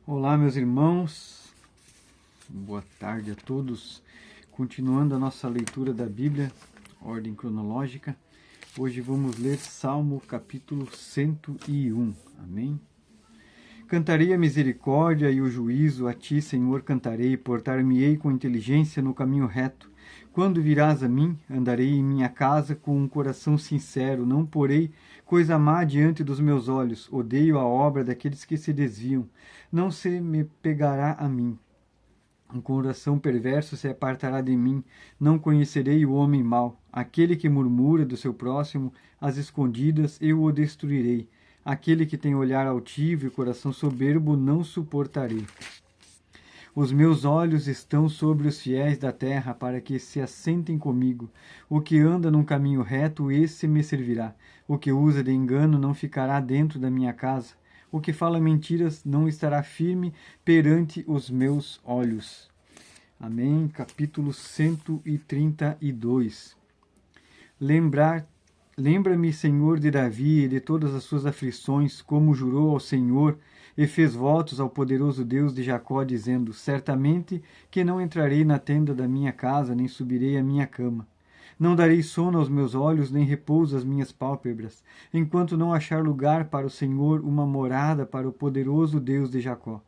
Olá, meus irmãos, boa tarde a todos. Continuando a nossa leitura da Bíblia, ordem cronológica, hoje vamos ler Salmo capítulo 101. Amém? Cantarei a misericórdia e o juízo, a ti, Senhor, cantarei, portar-me-ei com inteligência no caminho reto. Quando virás a mim, andarei em minha casa com um coração sincero, não porei coisa má diante dos meus olhos, odeio a obra daqueles que se desviam, não se me pegará a mim. Um coração perverso se apartará de mim, não conhecerei o homem mau. Aquele que murmura do seu próximo, às escondidas, eu o destruirei. Aquele que tem olhar altivo e coração soberbo, não suportarei. Os meus olhos estão sobre os fiéis da terra, para que se assentem comigo. O que anda num caminho reto, esse me servirá. O que usa de engano não ficará dentro da minha casa. O que fala mentiras não estará firme perante os meus olhos. Amém. Capítulo 132. Lembra-me, Senhor, de Davi e de todas as suas aflições, como jurou ao Senhor e fez votos ao poderoso Deus de Jacó, dizendo: certamente que não entrarei na tenda da minha casa, nem subirei à minha cama. Não darei sono aos meus olhos, nem repouso às minhas pálpebras, enquanto não achar lugar para o Senhor, uma morada para o poderoso Deus de Jacó.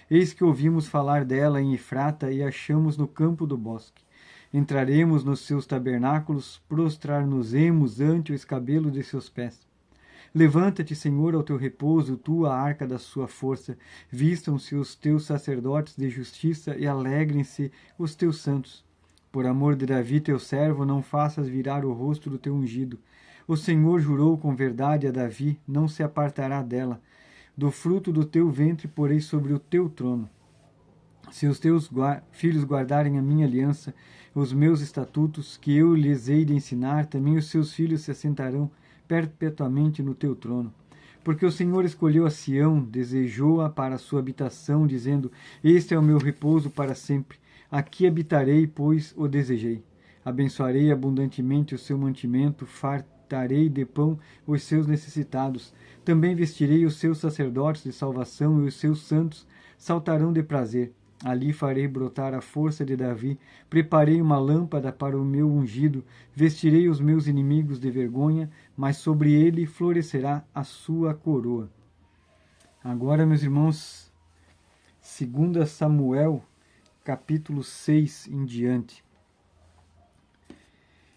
Eis que ouvimos falar dela em Efrata e achamos no campo do bosque. Entraremos nos seus tabernáculos, prostrar-nos-emos ante o escabelo de seus pés. Levanta-te, Senhor, ao teu repouso, tu, a arca da sua força. Vistam-se os teus sacerdotes de justiça e alegrem-se os teus santos. Por amor de Davi, teu servo, não faças virar o rosto do teu ungido. O Senhor jurou com verdade a Davi, não se apartará dela. Do fruto do teu ventre porei sobre o teu trono. Se os teus filhos guardarem a minha aliança, os meus estatutos, que eu lhes hei de ensinar, também os seus filhos se assentarão perpetuamente no teu trono. Porque o Senhor escolheu a Sião, desejou-a para a sua habitação, dizendo: este é o meu repouso para sempre. Aqui habitarei, pois o desejei. Abençoarei abundantemente o seu mantimento, fartarei de pão os seus necessitados. Também vestirei os seus sacerdotes de salvação, e os seus santos saltarão de prazer. Ali farei brotar a força de Davi, preparei uma lâmpada para o meu ungido, vestirei os meus inimigos de vergonha, mas sobre ele florescerá a sua coroa. Agora, meus irmãos, 2 Samuel, capítulo 6 em diante.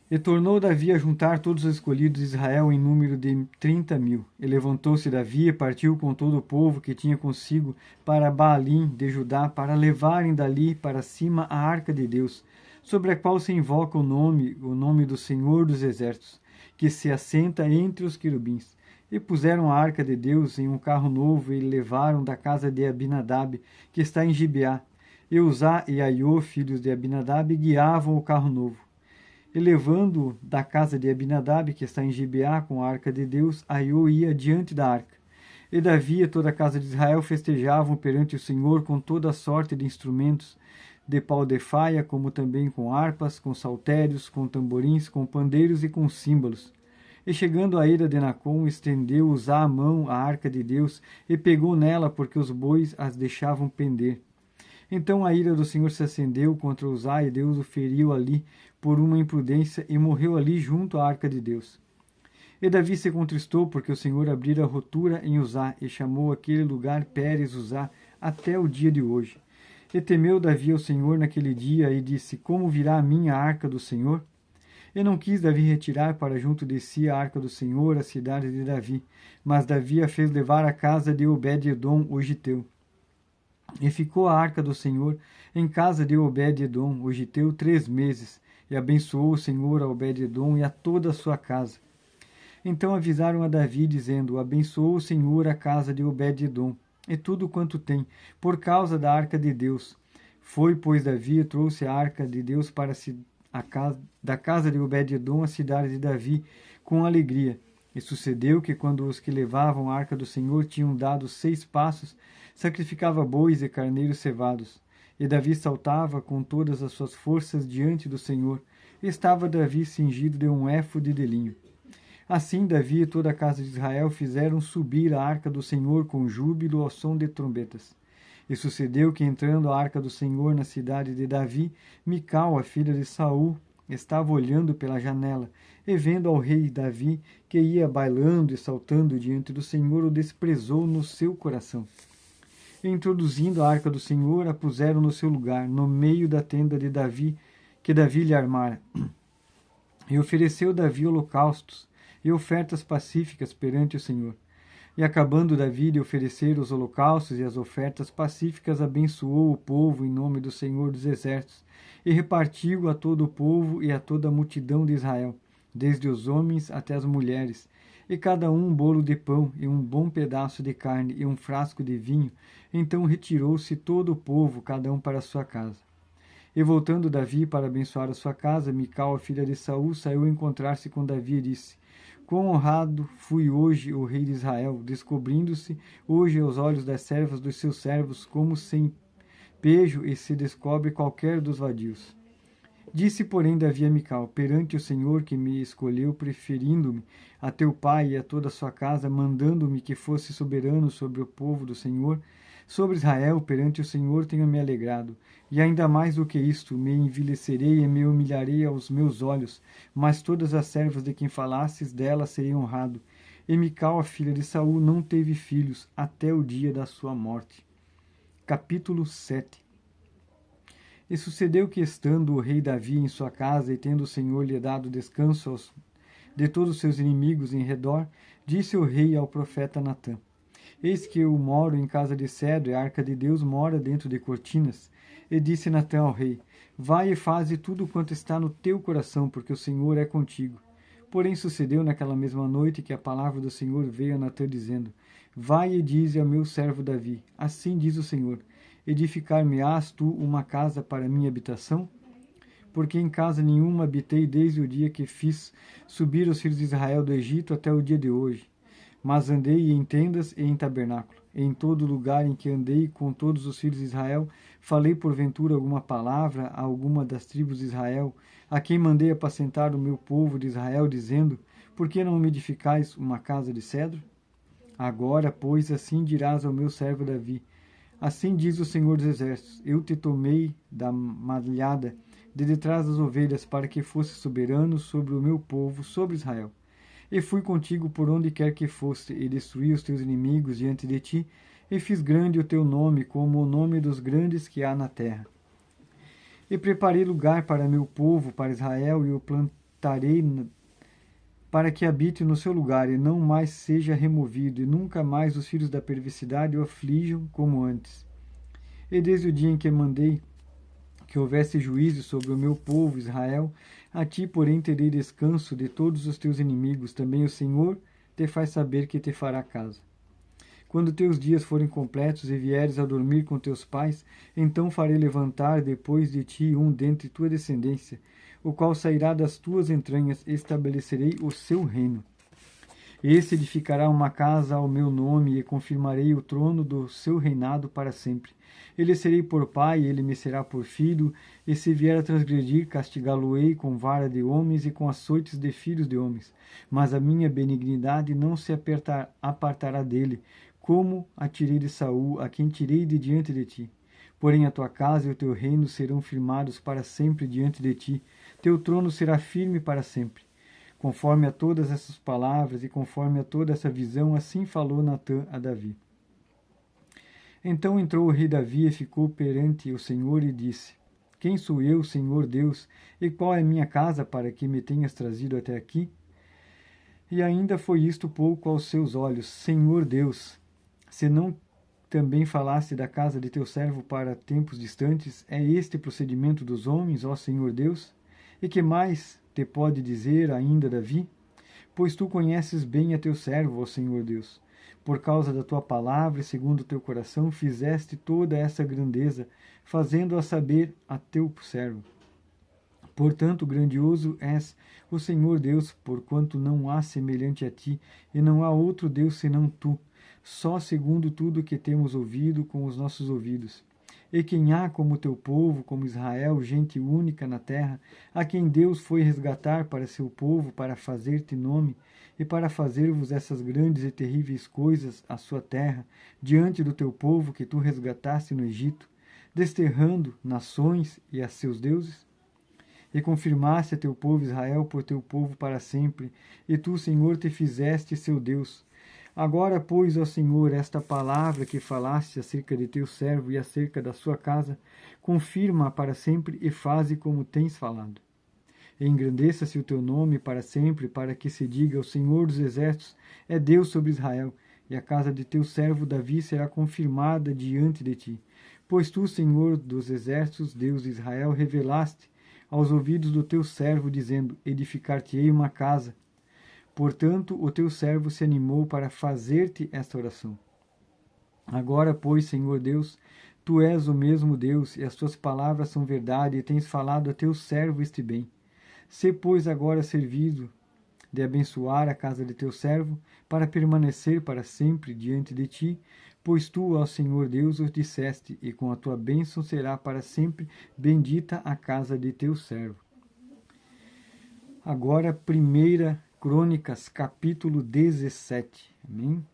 E tornou Davi a juntar todos os escolhidos de Israel em número de 30.000. E levantou-se Davi e partiu com todo o povo que tinha consigo para Baalim de Judá, para levarem dali para cima a arca de Deus, sobre a qual se invoca o nome do Senhor dos Exércitos, que se assenta entre os querubins. E puseram a arca de Deus em um carro novo e levaram da casa de Abinadab, que está em Gibeá. E Uzá e Aiô, filhos de Abinadab, guiavam o carro novo. E levando da casa de Abinadab, que está em Gibeá, com a arca de Deus, Aiô ia diante da arca. E Davi e toda a casa de Israel festejavam perante o Senhor com toda a sorte de instrumentos, de pau de faia, como também com harpas, com saltérios, com tamborins, com pandeiros e com símbolos. E chegando à ira de Nacon, estendeu Uzá a mão à arca de Deus, e pegou nela, porque os bois as deixavam pender. Então a ira do Senhor se acendeu contra Uzá, e Deus o feriu ali por uma imprudência, e morreu ali junto à arca de Deus. E Davi se contristou, porque o Senhor abrira rotura em Uzá, e chamou aquele lugar Pérez Uzá até o dia de hoje. E temeu Davi ao Senhor naquele dia, e disse: como virá a mim a arca do Senhor? E não quis Davi retirar para junto de si a arca do Senhor, a cidade de Davi, mas Davi a fez levar à casa de Obed-edom, o giteu. E ficou a arca do Senhor em casa de Obed-edom, o giteu, 3 meses, e abençoou o Senhor a Obed-edom e a toda a sua casa. Então avisaram a Davi, dizendo: abençoou o Senhor a casa de Obed-edom, e tudo quanto tem, por causa da arca de Deus. Foi, pois, Davi e trouxe a arca de Deus para da casa de Obed-edom, a cidade de Davi, com alegria. E sucedeu que, quando os que levavam a arca do Senhor tinham dado 6 passos, sacrificava bois e carneiros cevados. E Davi saltava com todas as suas forças diante do Senhor. E estava Davi cingido de um éfode de linho. Assim Davi e toda a casa de Israel fizeram subir a arca do Senhor com júbilo ao som de trombetas. E sucedeu que, entrando a arca do Senhor na cidade de Davi, Mical, a filha de Saul, estava olhando pela janela, e vendo ao rei Davi, que ia bailando e saltando diante do Senhor, o desprezou no seu coração. E, introduzindo a arca do Senhor, a puseram no seu lugar, no meio da tenda de Davi, que Davi lhe armara. E ofereceu Davi holocaustos e ofertas pacíficas perante o Senhor. E acabando Davi de oferecer os holocaustos e as ofertas pacíficas, abençoou o povo em nome do Senhor dos Exércitos, e repartiu a todo o povo e a toda a multidão de Israel, desde os homens até as mulheres, e cada um bolo de pão, e um bom pedaço de carne, e um frasco de vinho. Então retirou-se todo o povo, cada um para a sua casa. E voltando Davi para abençoar a sua casa, Mical, a filha de Saul, saiu encontrar-se com Davi e disse: Quão honrado fui hoje o rei de Israel, descobrindo-se hoje aos olhos das servas dos seus servos, como sem pejo e se descobre qualquer dos vadios. Disse, porém, Davi a Mical: perante o Senhor que me escolheu, preferindo-me a teu pai e a toda a sua casa, mandando-me que fosse soberano sobre o povo do Senhor, sobre Israel, perante o Senhor tenho me alegrado. E ainda mais do que isto, me envilecerei e me humilharei aos meus olhos, mas todas as servas de quem falasses dela serei honrado. E Mical, a filha de Saul, não teve filhos até o dia da sua morte. Capítulo 7. E sucedeu que, estando o rei Davi em sua casa, e tendo o Senhor lhe dado descanso de todos os seus inimigos em redor, disse o rei ao profeta Natã: Eis que eu moro em casa de cedro, e a arca de Deus mora dentro de cortinas. E disse Natã ao rei: Vai e faze tudo quanto está no teu coração, porque o Senhor é contigo. Porém sucedeu naquela mesma noite que a palavra do Senhor veio a Natã, dizendo: Vai e dize ao meu servo Davi: Assim diz o Senhor: Edificar-me-ás tu uma casa para minha habitação? Porque em casa nenhuma habitei desde o dia que fiz subir os filhos de Israel do Egito até o dia de hoje. Mas andei em tendas e em tabernáculo. E em todo lugar em que andei com todos os filhos de Israel, falei porventura alguma palavra a alguma das tribos de Israel, a quem mandei apacentar o meu povo de Israel, dizendo: Por que não me edificais uma casa de cedro? Agora, pois, assim dirás ao meu servo Davi: Assim diz o Senhor dos Exércitos: Eu te tomei da malhada de detrás das ovelhas, para que fosse soberano sobre o meu povo, sobre Israel. E fui contigo por onde quer que fosse, e destruí os teus inimigos diante de ti, e fiz grande o teu nome, como o nome dos grandes que há na terra. E preparei lugar para meu povo, para Israel, e o plantarei para que habite no seu lugar, e não mais seja removido, e nunca mais os filhos da perversidade o aflijam como antes. E desde o dia em que mandei que houvesse juízo sobre o meu povo Israel, a ti, porém, terei descanso de todos os teus inimigos. Também o Senhor te faz saber que te fará casa. Quando teus dias forem completos e vieres a dormir com teus pais, então farei levantar depois de ti um dentre tua descendência, o qual sairá das tuas entranhas, e estabelecerei o seu reino. Esse edificará uma casa ao meu nome, e confirmarei o trono do seu reinado para sempre. Ele serei por pai, ele me será por filho, e se vier a transgredir, castigá-lo-ei com vara de homens e com açoites de filhos de homens. Mas a minha benignidade não se apartará dele, como a tirei de Saul, a quem tirei de diante de ti. Porém a tua casa e o teu reino serão firmados para sempre diante de ti. Teu trono será firme para sempre. Conforme a todas essas palavras e conforme a toda essa visão, assim falou Natã a Davi. Então entrou o rei Davi e ficou perante o Senhor e disse: Quem sou eu, Senhor Deus, e qual é a minha casa para que me tenhas trazido até aqui? E ainda foi isto pouco aos seus olhos, Senhor Deus. Se não também falaste da casa de teu servo para tempos distantes, é este procedimento dos homens, ó Senhor Deus? E que mais te pode dizer ainda Davi? Pois tu conheces bem a teu servo, ó Senhor Deus. Por causa da tua palavra e segundo o teu coração, fizeste toda essa grandeza, fazendo-a saber a teu servo. Portanto, grandioso és o Senhor Deus, porquanto não há semelhante a ti, e não há outro Deus senão tu, só segundo tudo que temos ouvido com os nossos ouvidos. E quem há como teu povo, como Israel, gente única na terra, a quem Deus foi resgatar para seu povo, para fazer-te nome, e para fazer-vos essas grandes e terríveis coisas à sua terra, diante do teu povo que tu resgataste no Egito, desterrando nações e a seus deuses? E confirmaste a teu povo Israel por teu povo para sempre, e tu, Senhor, te fizeste seu Deus. Agora, pois, ó Senhor, esta palavra que falaste acerca de teu servo e acerca da sua casa, confirma-a para sempre e faze como tens falado. E engrandeça-se o teu nome para sempre, para que se diga: o Senhor dos Exércitos é Deus sobre Israel, e a casa de teu servo Davi será confirmada diante de ti. Pois tu, Senhor dos Exércitos, Deus de Israel, revelaste aos ouvidos do teu servo, dizendo: edificar-te-ei uma casa. Portanto, o teu servo se animou para fazer-te esta oração. Agora, pois, Senhor Deus, tu és o mesmo Deus, e as tuas palavras são verdade, e tens falado a teu servo este bem. Sê, pois, agora servido de abençoar a casa de teu servo, para permanecer para sempre diante de ti, pois tu, ó Senhor Deus, o disseste, e com a tua bênção será para sempre bendita a casa de teu servo. Agora, 1 Crônicas, capítulo 17. Amém?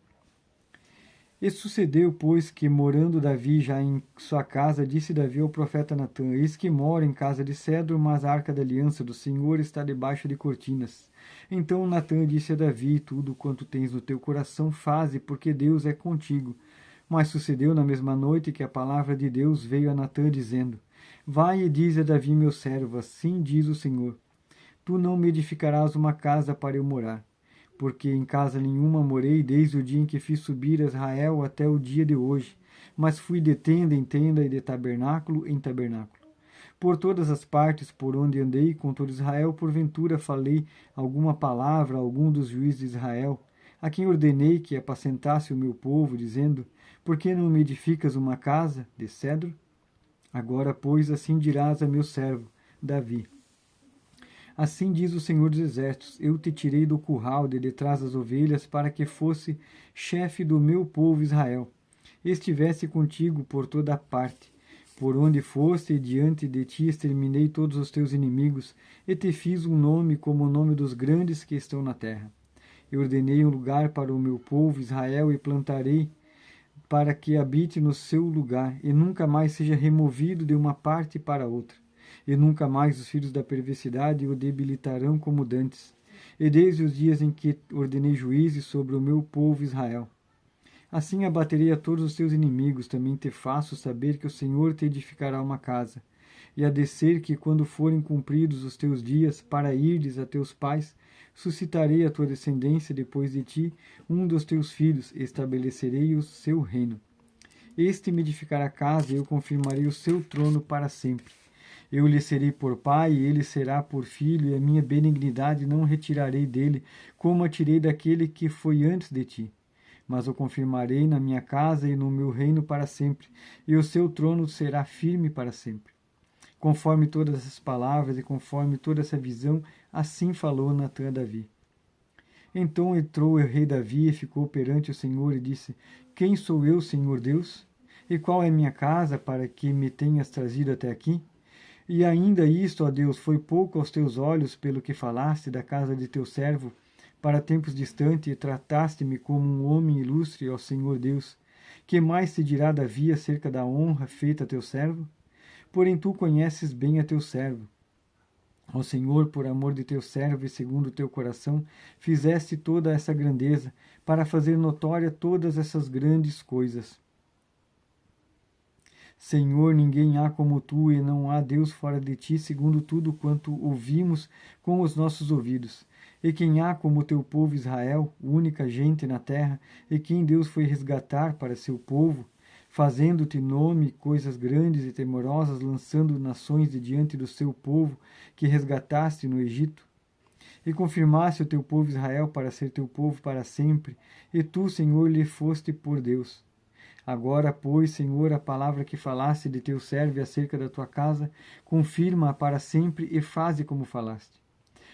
E sucedeu, pois, que, morando Davi já em sua casa, disse Davi ao profeta Natã: eis que moro em casa de cedro, mas a arca da aliança do Senhor está debaixo de cortinas. Então Natã disse a Davi: tudo quanto tens no teu coração faze, porque Deus é contigo. Mas sucedeu na mesma noite que a palavra de Deus veio a Natã, dizendo: vai e dize a Davi meu servo: assim diz o Senhor, tu não me edificarás uma casa para eu morar, porque em casa nenhuma morei desde o dia em que fiz subir Israel até o dia de hoje, mas fui de tenda em tenda e de tabernáculo em tabernáculo. Por todas as partes por onde andei com todo Israel, porventura falei alguma palavra a algum dos juízes de Israel, a quem ordenei que apacentasse o meu povo, dizendo: por que não me edificas uma casa de cedro? Agora, pois, assim dirás a meu servo Davi: assim diz o Senhor dos Exércitos: eu te tirei do curral de detrás das ovelhas, para que fosse chefe do meu povo Israel. Estivesse contigo por toda a parte. Por onde foste, diante de ti exterminei todos os teus inimigos, e te fiz um nome como o nome dos grandes que estão na terra. Eu ordenei um lugar para o meu povo Israel, e plantarei para que habite no seu lugar, e nunca mais seja removido de uma parte para outra. E nunca mais os filhos da perversidade o debilitarão como dantes. E desde os dias em que ordenei juízes sobre o meu povo Israel. Assim abaterei a todos os teus inimigos, também te faço saber que o Senhor te edificará uma casa. E a descer que, quando forem cumpridos os teus dias, para ires a teus pais, suscitarei a tua descendência depois de ti, um dos teus filhos, e estabelecerei o seu reino. Este me edificará a casa, e eu confirmarei o seu trono para sempre. Eu lhe serei por pai, e ele será por filho, e a minha benignidade não retirarei dele, como a tirei daquele que foi antes de ti. Mas o confirmarei na minha casa e no meu reino para sempre, e o seu trono será firme para sempre. Conforme todas essas palavras e conforme toda essa visão, assim falou Natã a Davi. Então entrou o rei Davi e ficou perante o Senhor e disse: quem sou eu, Senhor Deus? E qual é minha casa para que me tenhas trazido até aqui? E ainda isto, ó Deus, foi pouco aos teus olhos pelo que falaste da casa de teu servo, para tempos distantes, e trataste-me como um homem ilustre, ó Senhor Deus. Que mais se dirá Davi acerca da honra feita a teu servo? Porém tu conheces bem a teu servo. Ó Senhor, por amor de teu servo e segundo o teu coração, fizeste toda essa grandeza, para fazer notória todas essas grandes coisas. Senhor, ninguém há como tu, e não há Deus fora de ti, segundo tudo quanto ouvimos com os nossos ouvidos. E quem há como o teu povo Israel, única gente na terra, e quem Deus foi resgatar para seu povo, fazendo-te nome, coisas grandes e temorosas, lançando nações de diante do seu povo, que resgataste no Egito? E confirmaste o teu povo Israel para ser teu povo para sempre, e tu, Senhor, lhe foste por Deus. Agora, pois, Senhor, a palavra que falaste de teu servo acerca da tua casa, confirma-a para sempre e faze como falaste.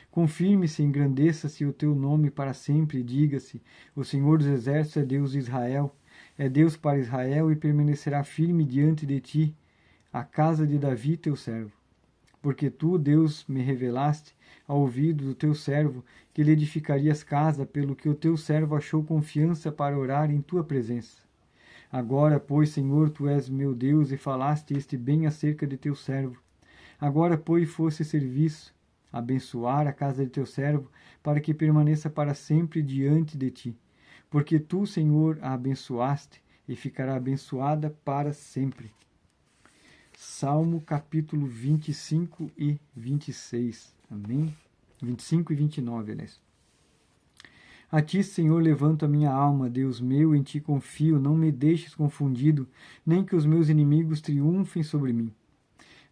Confirme-se e engrandeça-se o teu nome para sempre, e diga-se: o Senhor dos Exércitos é Deus de Israel, é Deus para Israel, e permanecerá firme diante de ti, a casa de Davi, teu servo. Porque tu, Deus, me revelaste ao ouvido do teu servo que lhe edificarias casa, pelo que o teu servo achou confiança para orar em tua presença. Agora, pois, Senhor, tu és meu Deus e falaste este bem acerca de teu servo. Agora, pois, fosse serviço, abençoar a casa de teu servo, para que permaneça para sempre diante de ti. Porque tu, Senhor, a abençoaste e ficará abençoada para sempre. Salmo capítulo 25 e 26. Amém? 25 e 29, aliás. A ti, Senhor, levanto a minha alma, Deus meu, em ti confio, não me deixes confundido, nem que os meus inimigos triunfem sobre mim.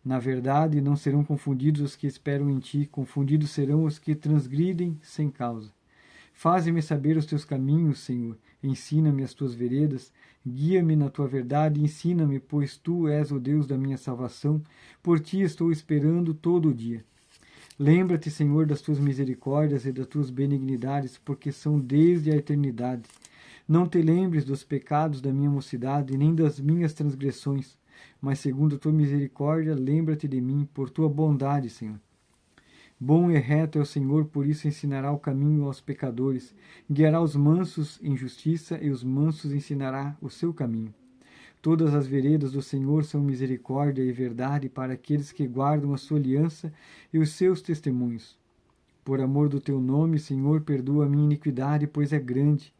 Na verdade, não serão confundidos os que esperam em ti, confundidos serão os que transgridem sem causa. Faze-me saber os teus caminhos, Senhor, ensina-me as tuas veredas, guia-me na tua verdade, ensina-me, pois tu és o Deus da minha salvação, por ti estou esperando todo o dia. Lembra-te, Senhor, das tuas misericórdias e das tuas benignidades, porque são desde a eternidade. Não te lembres dos pecados da minha mocidade, nem das minhas transgressões, mas segundo a tua misericórdia, lembra-te de mim, por tua bondade, Senhor. Bom e reto é o Senhor, por isso ensinará o caminho aos pecadores, guiará os mansos em justiça e os mansos ensinará o seu caminho. Todas as veredas do Senhor são misericórdia e verdade para aqueles que guardam a sua aliança e os seus testemunhos. Por amor do teu nome, Senhor, perdoa a minha iniquidade, pois é grande.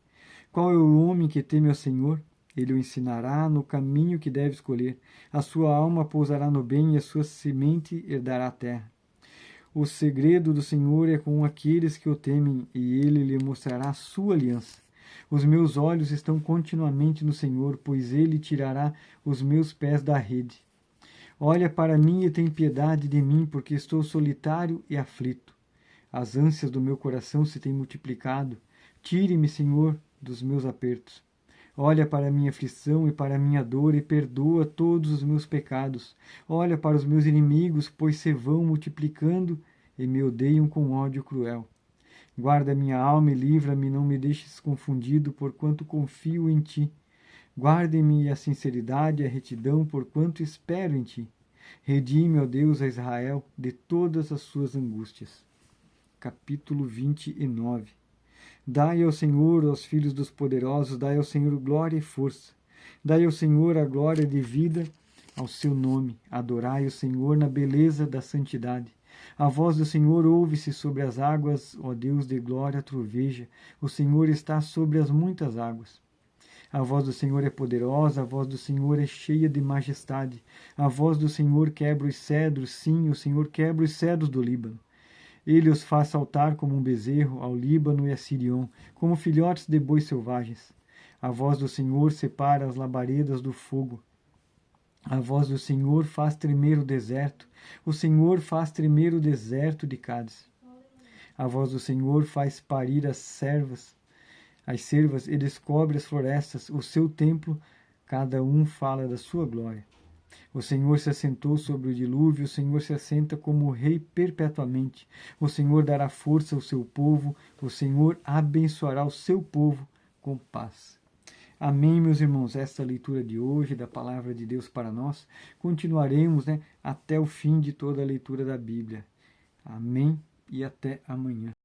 Qual é o homem que teme ao Senhor? Ele o ensinará no caminho que deve escolher. A sua alma pousará no bem e a sua semente herdará a terra. O segredo do Senhor é com aqueles que o temem, e ele lhe mostrará a sua aliança. Os meus olhos estão continuamente no Senhor, pois ele tirará os meus pés da rede. Olha para mim e tem piedade de mim, porque estou solitário e aflito. As ânsias do meu coração se têm multiplicado. Tire-me, Senhor, dos meus apertos. Olha para a minha aflição e para a minha dor e perdoa todos os meus pecados. Olha para os meus inimigos, pois se vão multiplicando e me odeiam com ódio cruel. Guarda minha alma e livra-me, não me deixes confundido, porquanto confio em ti. Guarde-me a sinceridade e a retidão, porquanto espero em ti. Redime, ó Deus, a Israel de todas as suas angústias. Capítulo 29. Dai ao Senhor, aos filhos dos poderosos, dai ao Senhor glória e força. Dai ao Senhor a glória devida ao seu nome. Adorai o Senhor na beleza da santidade. A voz do Senhor ouve-se sobre as águas, ó Deus de glória, troveja. O Senhor está sobre as muitas águas. A voz do Senhor é poderosa, a voz do Senhor é cheia de majestade. A voz do Senhor quebra os cedros, sim, o Senhor quebra os cedros do Líbano. Ele os faz saltar como um bezerro ao Líbano e a Sirion, como filhotes de bois selvagens. A voz do Senhor separa as labaredas do fogo. A voz do Senhor faz tremer o deserto. O Senhor faz tremer o deserto de Cádiz. A voz do Senhor faz parir as cervas e descobre as florestas. O seu templo, cada um fala da sua glória. O Senhor se assentou sobre o dilúvio, o Senhor se assenta como rei perpetuamente. O Senhor dará força ao seu povo, o Senhor abençoará o seu povo com paz. Amém, meus irmãos. Esta leitura de hoje da palavra de Deus para nós. Continuaremos, até o fim de toda a leitura da Bíblia. Amém e até amanhã.